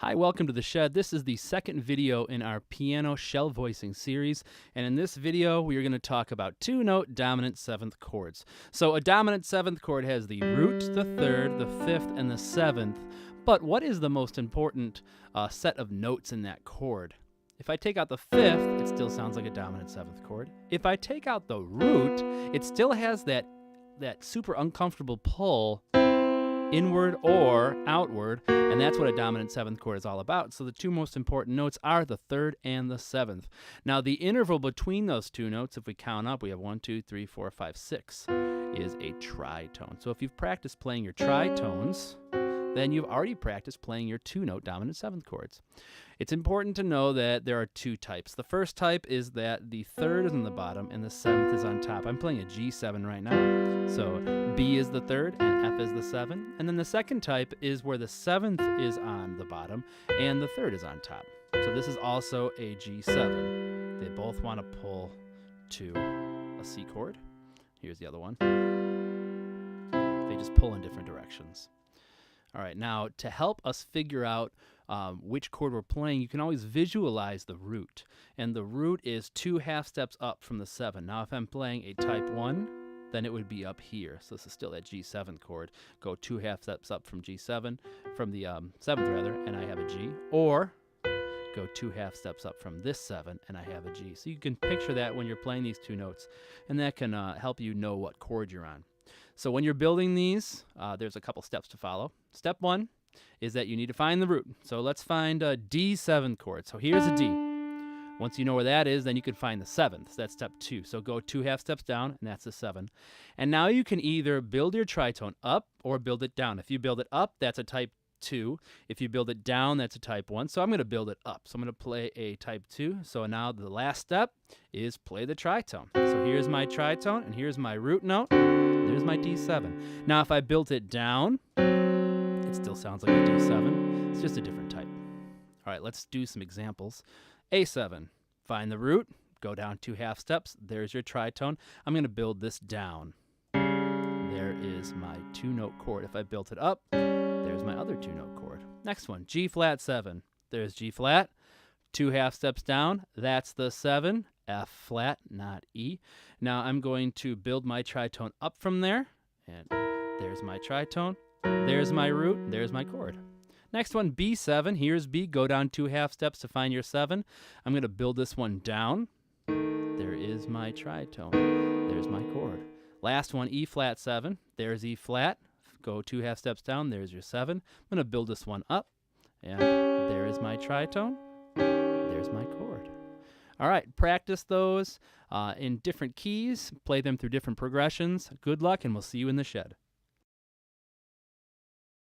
Hi, welcome to the Shed. This is the second video in our piano shell voicing series, and in this video we are going to talk about two-note dominant seventh chords. So a dominant seventh chord has the root, the third, the fifth, and the seventh, but what is the most important set of notes in that chord? If I take out the fifth, it still sounds like a dominant seventh chord. If I take out the root, it still has that super uncomfortable pull inward or outward, and that's what a dominant seventh chord is all about. So the two most important notes are the third and the seventh. Now the interval between those two notes, if we count up, we have 1, 2, 3, 4, 5, 6, is a tritone. So if you've practiced playing your tritones, then you've already practiced playing your two-note dominant seventh chords. It's important to know that there are two types. The first type is that the third is on the bottom and the seventh is on top. I'm playing a G7 right now. So B is the third and F is the seven. And then the second type is where the seventh is on the bottom and the third is on top. So this is also a G7. They both want to pull to a C chord. Here's the other one. They just pull in different directions. All right, now to help us figure out which chord we're playing, you can always visualize the root. And the root is 2 half steps up from the 7. Now if I'm playing a type 1, then it would be up here. So this is still that G7 chord. Go 2 half steps up from G7, from the 7th rather, and I have a G. Or go 2 half steps up from this 7, and I have a G. So you can picture that when you're playing these two notes, and that can help you know what chord you're on. So when you're building these, there's a couple steps to follow. Step 1 is that you need to find the root. So let's find a D7 chord. So here's a D. Once you know where that is, then you can find the 7th. So that's step 2. So go 2 half steps down, and that's the 7. And now you can either build your tritone up or build it down. If you build it up, that's a type 2. If you build it down, that's a type 1. So I'm going to build it up. So I'm going to play a type 2. So now the last step is play the tritone. So here's my tritone, and here's my root note. There's my D7. Now if I built it down, it still sounds like a D7. It's just a different type. All right, let's do some examples. A7, find the root, go down 2 half steps. There's your tritone. I'm going to build this down. There is my two-note chord. If I built it up, there's my other two-note chord. Next one, G flat 7. There's G flat. 2 half steps down, that's the 7. F flat, not E. Now I'm going to build my tritone up from there, and there's my tritone, there's my root, there's my chord. Next one, B7, here's B, go down 2 half steps to find your 7. I'm going to build this one down. There is my tritone, there's my chord. Last one, E flat 7, there's E flat, go 2 half steps down, there's your 7. I'm going to build this one up, and there is my tritone, there's my chord. All right, practice those in different keys, play them through different progressions. Good luck, and we'll see you in the shed.